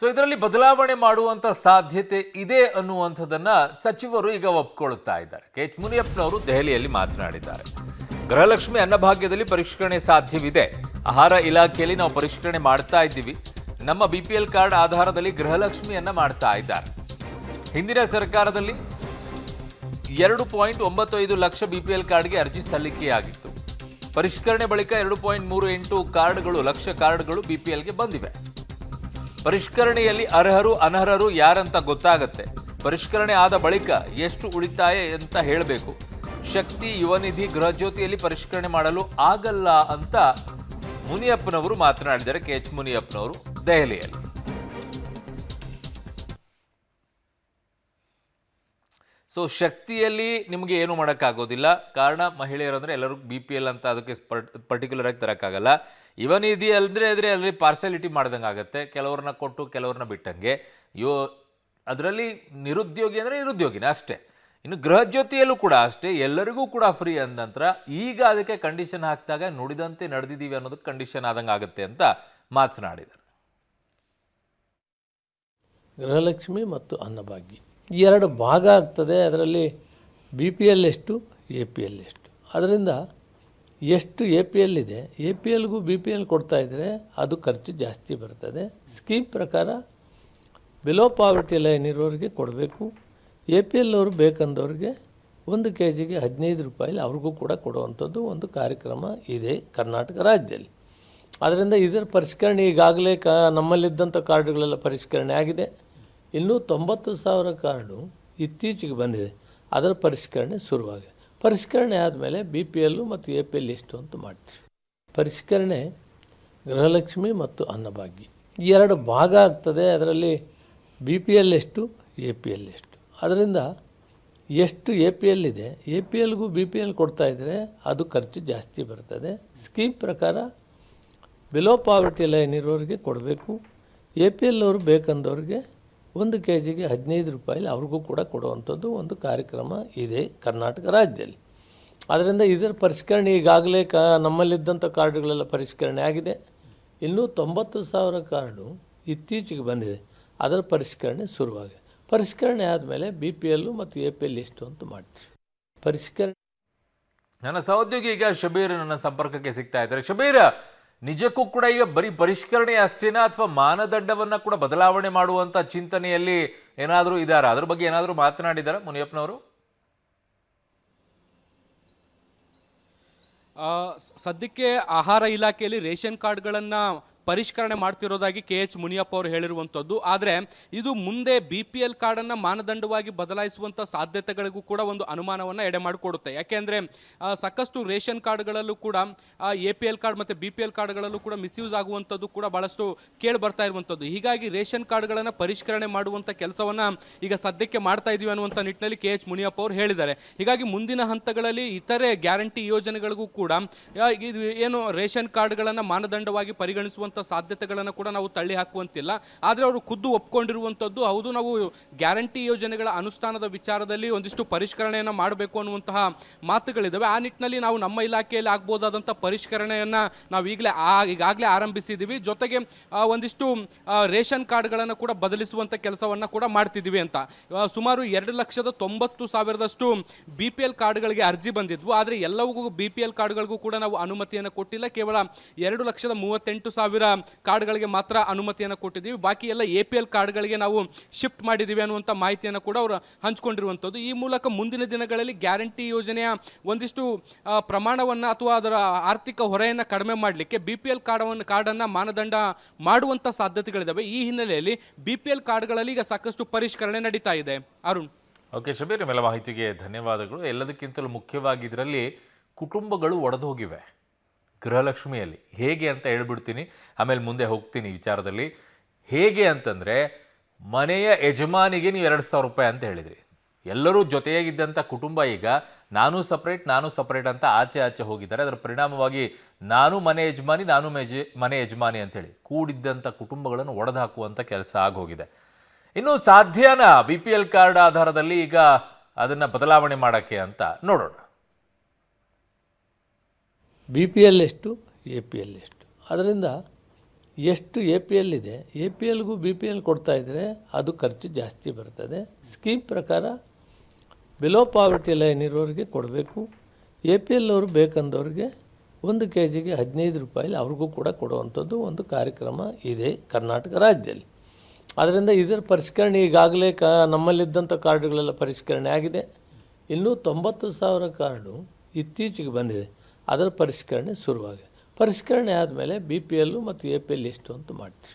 So ಇದರಲ್ಲಿ ಬದಲಾವಣೆ ಮಾಡುವಂತ ಸಾಧ್ಯತೆ ಇದೆ ಅನ್ನುವಂಥದ್ದನ್ನ ಸಚಿವರು ಈಗ ಒಪ್ಪಿಕೊಳ್ಳುತ್ತಾ ಇದ್ದಾರೆ. ಕೆ.ಎಚ್. ಮುನಿಯಪ್ಪನವರು ದೆಹಲಿಯಲ್ಲಿ ಮಾತನಾಡಿದ್ದಾರೆ. ಗೃಹಲಕ್ಷ್ಮಿ ಅನ್ನಭಾಗ್ಯದಲ್ಲಿ ಪರಿಷ್ಕರಣೆ ಸಾಧ್ಯವಿದೆ. ಆಹಾರ ಇಲಾಖೆಯಲ್ಲಿ ನಾವು ಪರಿಷ್ಕರಣೆ ಮಾಡ್ತಾ ಇದ್ದೀವಿ. ನಮ್ಮ BPL ಕಾರ್ಡ್ ಆಧಾರದಲ್ಲಿ ಗೃಹಲಕ್ಷ್ಮಿಯನ್ನ ಮಾಡ್ತಾ ಇದ್ದಾರೆ. ಹಿಂದಿನ ಸರ್ಕಾರದಲ್ಲಿ 2.95 ಲಕ್ಷ BPL ಕಾರ್ಡ್ಗೆ ಅರ್ಜಿ ಸಲ್ಲಿಕೆಯಾಗಿತ್ತು. ಪರಿಷ್ಕರಣೆ ಬಳಿಕ 2.38 ಲಕ್ಷ ಕಾರ್ಡ್ಗಳು BPLಗೆ ಬಂದಿವೆ. ಪರಿಷ್ಕರಣೆಯಲ್ಲಿ ಅರ್ಹರು ಅನರ್ಹರು ಯಾರಂತ ಗೊತ್ತಾಗತ್ತೆ. ಪರಿಷ್ಕರಣೆ ಆದ ಬಳಿಕ ಎಷ್ಟು ಉಳಿತಾಯ ಅಂತ ಹೇಳಬೇಕು. ಶಕ್ತಿ, ಯುವನಿಧಿ, ಗೃಹಜ್ಯೋತಿಯಲ್ಲಿ ಪರಿಷ್ಕರಣೆ ಮಾಡಲು ಆಗಲ್ಲ ಅಂತ ಮುನಿಯಪ್ಪನವರು ಮಾತನಾಡಿದ್ದಾರೆ. ಕೆ.ಎಚ್. ಮುನಿಯಪ್ಪನವರು ದೆಹಲಿಯಲ್ಲಿ. ಸೊ ಶಕ್ತಿಯಲ್ಲಿ ನಿಮಗೆ ಏನು ಮಾಡೋಕ್ಕಾಗೋದಿಲ್ಲ. ಕಾರಣ ಮಹಿಳೆಯರಂದ್ರೆ ಎಲ್ಲರೂ BPL ಅಂತ ಅದಕ್ಕೆ ಪರ್ಟಿಕ್ಯುಲರ್ ಆಗಿ ತರೋಕ್ಕಾಗಲ್ಲ. ಯುವನಿಧಿ ಅಂದರೆ ಅದರಲ್ಲಿ ಪಾರ್ಸಲಿಟಿ ಮಾಡ್ದಂಗೆ ಆಗುತ್ತೆ. ಕೆಲವ್ರನ್ನ ಕೊಟ್ಟು ಕೆಲವ್ರನ್ನ ಬಿಟ್ಟಂಗೆ. ಅದರಲ್ಲಿ ನಿರುದ್ಯೋಗಿ ಅಂದರೆ ನಿರುದ್ಯೋಗಿನ ಅಷ್ಟೇ. ಇನ್ನು ಗೃಹಜ್ಯೋತಿಯಲ್ಲೂ ಕೂಡ ಅಷ್ಟೇ, ಎಲ್ಲರಿಗೂ ಕೂಡ ಫ್ರೀ ಅಂದ ನಂತರ ಈಗ ಅದಕ್ಕೆ ಕಂಡೀಷನ್ ಹಾಕಿದಾಗ ನುಡಿದಂತೆ ನಡೆದಿದ್ದೀವಿ ಅನ್ನೋದಕ್ಕೆ ಕಂಡೀಷನ್ ಆದಂಗೆ ಆಗುತ್ತೆ ಅಂತ ಮಾತನಾಡಿದರು. ಗೃಹಲಕ್ಷ್ಮಿ ಮತ್ತು ಅನ್ನಭಾಗ್ಯ ಎರಡು ಭಾಗ ಆಗ್ತದೆ. ಅದರಲ್ಲಿ BPL ಎಷ್ಟು, APL ಎಷ್ಟು. ಅದರಿಂದ ಎಷ್ಟು APL ಇದೆ, APLಗೂ BPL ಕೊಡ್ತಾಯಿದ್ರೆ ಅದು ಖರ್ಚು ಜಾಸ್ತಿ ಬರ್ತದೆ. ಸ್ಕೀಮ್ ಪ್ರಕಾರ ಬಿಲೋ ಪಾವರ್ಟಿ ಲೈನ್ ಇರೋರಿಗೆ ಕೊಡಬೇಕು. APL ಅವರು ಬೇಕಂದವ್ರಿಗೆ 1 kgಗೆ 15 ರೂಪಾಯಿ ಅವ್ರಿಗೂ ಕೂಡ ಕೊಡುವಂಥದ್ದು ಒಂದು ಕಾರ್ಯಕ್ರಮ ಇದೆ ಕರ್ನಾಟಕ ರಾಜ್ಯದಲ್ಲಿ. ಆದ್ದರಿಂದ ಇದರ ಪರಿಷ್ಕರಣೆ ಈಗಾಗಲೇ ನಮ್ಮಲ್ಲಿದ್ದಂಥ ಕಾರ್ಡುಗಳೆಲ್ಲ ಪರಿಷ್ಕರಣೆ ಆಗಿದೆ. ಇನ್ನೂ 90,000 ಕಾರ್ಡು ಇತ್ತೀಚೆಗೆ ಬಂದಿದೆ. ಅದರ ಪರಿಷ್ಕರಣೆ ಶುರುವಾಗಿದೆ. ಪರಿಷ್ಕರಣೆ ಆದಮೇಲೆ BPL ಮತ್ತು APL ಎಷ್ಟು ಅಂತ ಮಾಡ್ತೀವಿ. ಪರಿಷ್ಕರಣೆ ಗೃಹಲಕ್ಷ್ಮಿ ಮತ್ತು ಅನ್ನಭಾಗ್ಯ ಎರಡು ಭಾಗ ಆಗ್ತದೆ. ಅದರಲ್ಲಿ BPL ಎಷ್ಟು, APL ಎಷ್ಟು. ಅದರಿಂದ ಎಷ್ಟು APL ಇದೆ, APLಗೂ BPL ಕೊಡ್ತಾಯಿದ್ರೆ ಅದು ಖರ್ಚು ಜಾಸ್ತಿ ಬರ್ತದೆ. ಸ್ಕೀಮ್ ಪ್ರಕಾರ ಬಿಲೋ ಪಾವರ್ಟಿ ಲೈನ್ ಇರೋರಿಗೆ ಕೊಡಬೇಕು. APL ಅವರು ಬೇಕಂದವ್ರಿಗೆ 1 kgಗೆ 15 ರೂಪಾಯಿ ಅವ್ರಿಗೂ ಕೂಡ ಕೊಡುವಂಥದ್ದು ಒಂದು ಕಾರ್ಯಕ್ರಮ ಇದೆ ಕರ್ನಾಟಕ ರಾಜ್ಯದಲ್ಲಿ. ಆದ್ದರಿಂದ ಇದರ ಪರಿಷ್ಕರಣೆ ಈಗಾಗಲೇ ನಮ್ಮಲ್ಲಿದ್ದಂಥ ಕಾರ್ಡುಗಳೆಲ್ಲ ಪರಿಷ್ಕರಣೆ ಆಗಿದೆ. ಇನ್ನೂ 90,000 ಕಾರ್ಡು ಇತ್ತೀಚೆಗೆ ಬಂದಿದೆ. ಅದರ ಪರಿಷ್ಕರಣೆ ಶುರುವಾಗಿದೆ. ಪರಿಷ್ಕರಣೆ ಆದಮೇಲೆ BPL ಮತ್ತು APL ಎಷ್ಟು ಅಂತ ಮಾಡ್ತೀವಿ. ಪರಿಷ್ಕರಣೆ. ನನ್ನ ಸಹೋದ್ಯೋಗಿ ಈಗ ಶಬೀರ್ ನನ್ನ ಸಂಪರ್ಕಕ್ಕೆ ಸಿಗ್ತಾ ಇದ್ದಾರೆ. ಶಬೀರ್, ನಿಜಕ್ಕೂ ಕೂಡ ಈಗ ಬರೀ ಪರಿಷ್ಕರಣೆ ಅಷ್ಟೇನಾ ಅಥವಾ ಮಾನದಂಡವನ್ನ ಕೂಡ ಬದಲಾವಣೆ ಮಾಡುವಂತ ಚಿಂತನೆಯಲ್ಲಿ ಏನಾದರೂ ಇದ್ದಾರಾ? ಅದ್ರ ಬಗ್ಗೆ ಏನಾದರೂ ಮಾತನಾಡಿದಾರ ಮುನಿಯಪ್ಪನವರು? ಸದ್ಯಕ್ಕೆ ಆಹಾರ ಇಲಾಖೆಯಲ್ಲಿ ರೇಷನ್ ಕಾರ್ಡ್ಗಳನ್ನು ಪರಿಷ್ಕರಣೆ ಮಾಡ್ತಿರೋದಾಗಿ ಕೆ.ಎಚ್. ಮುನಿಯಪ್ಪ ಅವರು ಹೇಳಿರುವಂಥದ್ದು. ಆದರೆ ಇದು ಮುಂದೆ BPL ಕಾರ್ಡನ್ನು ಮಾನದಂಡವಾಗಿ ಬದಲಾಯಿಸುವಂಥ ಸಾಧ್ಯತೆಗಳಿಗೂ ಕೂಡ ಒಂದು ಅನುಮಾನವನ್ನು ಎಡೆ ಮಾಡಿಕೊಡುತ್ತೆ. ಯಾಕೆಂದರೆ ಸಾಕಷ್ಟು ರೇಷನ್ ಕಾರ್ಡ್ಗಳಲ್ಲೂ ಕೂಡ APL ಕಾರ್ಡ್ ಮತ್ತು BPL ಕಾರ್ಡ್ಗಳಲ್ಲೂ ಕೂಡ ಮಿಸ್ಯೂಸ್ ಆಗುವಂಥದ್ದು ಕೂಡ ಭಾಳಷ್ಟು ಕೇಳಿ ಬರ್ತಾ ಇರುವಂಥದ್ದು. ಹೀಗಾಗಿ ರೇಷನ್ ಕಾರ್ಡ್ಗಳನ್ನು ಪರಿಷ್ಕರಣೆ ಮಾಡುವಂಥ ಕೆಲಸವನ್ನು ಈಗ ಸದ್ಯಕ್ಕೆ ಮಾಡ್ತಾ ಇದೀವಿ ಅನ್ನುವಂಥ ನಿಟ್ಟಿನಲ್ಲಿ ಕೆ.ಎಚ್. ಮುನಿಯಪ್ಪ ಅವರು ಹೇಳಿದ್ದಾರೆ. ಹೀಗಾಗಿ ಮುಂದಿನ ಹಂತಗಳಲ್ಲಿ ಇತರೆ ಗ್ಯಾರಂಟಿ ಯೋಜನೆಗಳಿಗೂ ಕೂಡ ಇದು ಏನು ರೇಷನ್ ಕಾರ್ಡ್ಗಳನ್ನು ಮಾನದಂಡವಾಗಿ ಪರಿಗಣಿಸುವಂಥ ಸಾಧ್ಯತೆಗಳನ್ನು ಕೂಡ ನಾವು ತಳ್ಳಿ ಹಾಕುವಂತಿಲ್ಲ. ಆದರೆ ಅವರು ಖುದ್ದು ಒಪ್ಕೊಂಡಿರುವಂಥದ್ದು ಹೌದು, ನಾವು ಗ್ಯಾರಂಟಿ ಯೋಜನೆಗಳ ಅನುಷ್ಠಾನದ ವಿಚಾರದಲ್ಲಿ ಒಂದಿಷ್ಟು ಪರಿಷ್ಕರಣೆಯನ್ನು ಮಾಡಬೇಕು ಅನ್ನುವಂತಹ ಮಾತುಗಳಿದ್ದಾವೆ. ಆ ನಿಟ್ಟಿನಲ್ಲಿ ನಾವು ನಮ್ಮ ಇಲಾಖೆಯಲ್ಲಿ ಆಗ್ಬೋದಾದಂಥ ಪರಿಷ್ಕರಣೆಯನ್ನು ನಾವು ಈಗಾಗಲೇ ಆರಂಭಿಸಿದ್ದೀವಿ. ಜೊತೆಗೆ ಒಂದಿಷ್ಟು ರೇಷನ್ ಕಾರ್ಡ್ಗಳನ್ನು ಕೂಡ ಬದಲಿಸುವಂಥ ಕೆಲಸವನ್ನು ಕೂಡ ಮಾಡ್ತಿದ್ದೀವಿ ಅಂತ. ಸುಮಾರು 2,90,000 BPL ಕಾರ್ಡ್ಗಳಿಗೆ ಅರ್ಜಿ ಬಂದಿದ್ವು. ಆದರೆ ಎಲ್ಲವೂ BPL ಕಾರ್ಡ್ಗಳಿಗೂ ಕೂಡ ನಾವು ಅನುಮತಿಯನ್ನು ಕೊಟ್ಟಿಲ್ಲ. ಕೇವಲ 2,38,000 ಕಾರ್ಡ್ಗಳಿಗೆ ಮಾತ್ರ ಅನುಮತಿಯನ್ನು ಕೊಟ್ಟಿದ್ದೀವಿ. ಬಾಕಿ ಎಲ್ಲ APL ಕಾರ್ಡ್ಗಳಿಗೆ ನಾವು ಶಿಫ್ಟ್ ಮಾಡಿದ್ದೀವಿ ಅನ್ನುವಂಥ ಮಾಹಿತಿಯನ್ನು ಕೂಡ ಅವರು ಹಂಚಿಕೊಂಡಿರುವಂಥದ್ದು. ಈ ಮೂಲಕ ಮುಂದಿನ ದಿನಗಳಲ್ಲಿ ಗ್ಯಾರಂಟಿ ಯೋಜನೆಯ ಒಂದಿಷ್ಟು ಪ್ರಮಾಣವನ್ನು ಅಥವಾ ಅದರ ಆರ್ಥಿಕ ಹೊರೆಯನ್ನು ಕಡಿಮೆ ಮಾಡಲಿಕ್ಕೆ BPL ಕಾರ್ಡನ್ನು ಮಾನದಂಡ ಮಾಡುವಂಥ ಸಾಧ್ಯತೆಗಳಿದ್ದಾವೆ. ಈ ಹಿನ್ನೆಲೆಯಲ್ಲಿ BPL ಕಾರ್ಡ್ಗಳಲ್ಲಿ ಈಗ ಸಾಕಷ್ಟು ಪರಿಷ್ಕರಣೆ ನಡೀತಾ ಇದೆ. ಅರುಣ್. ಓಕೆ ಶಬೀರ್, ನಿಮ್ಮೆಲ್ಲ ಮಾಹಿತಿಗೆ ಧನ್ಯವಾದಗಳು. ಎಲ್ಲದಕ್ಕಿಂತಲೂ ಮುಖ್ಯವಾಗಿ ಇದರಲ್ಲಿ ಕುಟುಂಬಗಳು ಒಡೆದು ಹೋಗಿವೆ ಗೃಹಲಕ್ಷ್ಮಿಯಲ್ಲಿ. ಹೇಗೆ ಅಂತ ಹೇಳ್ಬಿಡ್ತೀನಿ, ಆಮೇಲೆ ಮುಂದೆ ಹೋಗ್ತೀನಿ ವಿಚಾರದಲ್ಲಿ. ಹೇಗೆ ಅಂತಂದರೆ, ಮನೆಯ ಯಜಮಾನಿಗೆ ನೀವು 2,000 ರೂಪಾಯಿ ಅಂತ ಹೇಳಿದ್ರಿ. ಎಲ್ಲರೂ ಜೊತೆಯಾಗಿದ್ದಂಥ ಕುಟುಂಬ ಈಗ ನಾನು ಸಪ್ರೇಟ್ ಅಂತ ಆಚೆ ಹೋಗಿದ್ದಾರೆ. ಅದರ ಪರಿಣಾಮವಾಗಿ ನಾನು ಮನೆ ಯಜಮಾನಿ ಅಂತೇಳಿ ಕೂಡಿದ್ದಂಥ ಕುಟುಂಬಗಳನ್ನು ಒಡೆದು ಹಾಕುವಂಥ ಕೆಲಸ ಆಗೋಗಿದೆ. ಇನ್ನು ಸಾಧ್ಯನಾ BPL ಕಾರ್ಡ್ ಆಧಾರದಲ್ಲಿ ಈಗ ಅದನ್ನು ಬದಲಾವಣೆ ಮಾಡೋಕ್ಕೆ ಅಂತ ನೋಡೋಣ. BPL ಎಷ್ಟು, APL ಎಷ್ಟು. ಅದರಿಂದ ಎಷ್ಟು ಎ ಪಿ ಎಲ್ ಇದೆ, ಎ ಪಿ ಎಲ್ಗೂ ಬಿ ಪಿ ಎಲ್ ಕೊಡ್ತಾಯಿದ್ರೆ ಅದು ಖರ್ಚು ಜಾಸ್ತಿ ಬರ್ತದೆ. ಸ್ಕೀಮ್ ಪ್ರಕಾರ ಬಿಲೋ ಪಾವರ್ಟಿ ಲೈನ್ ಇರೋರಿಗೆ ಕೊಡಬೇಕು. ಎ ಪಿ ಎಲ್ ಅವರು ಬೇಕಂದವ್ರಿಗೆ 1 kgಗೆ 15 ರೂಪಾಯಿ ಅವ್ರಿಗೂ ಕೂಡ ಕೊಡುವಂಥದ್ದು ಒಂದು ಕಾರ್ಯಕ್ರಮ ಇದೆ ಕರ್ನಾಟಕ ರಾಜ್ಯದಲ್ಲಿ. ಆದ್ದರಿಂದ ಇದರ ಪರಿಷ್ಕರಣೆ ಈಗಾಗಲೇ ನಮ್ಮಲ್ಲಿದ್ದಂಥ ಕಾರ್ಡುಗಳೆಲ್ಲ ಪರಿಷ್ಕರಣೆ ಆಗಿದೆ. ಇನ್ನೂ 90,000 ಕಾರ್ಡು ಇತ್ತೀಚೆಗೆ ಬಂದಿದೆ, ಅದರ ಪರಿಷ್ಕರಣೆ ಶುರುವಾಗಿದೆ. ಪರಿಷ್ಕರಣೆ ಆದಮೇಲೆ ಬಿ ಪಿ ಎಲ್ಲು ಮತ್ತು ಎ ಪಿ ಎಲ್ ಎಷ್ಟು ಅಂತ ಮಾಡ್ತೀವಿ.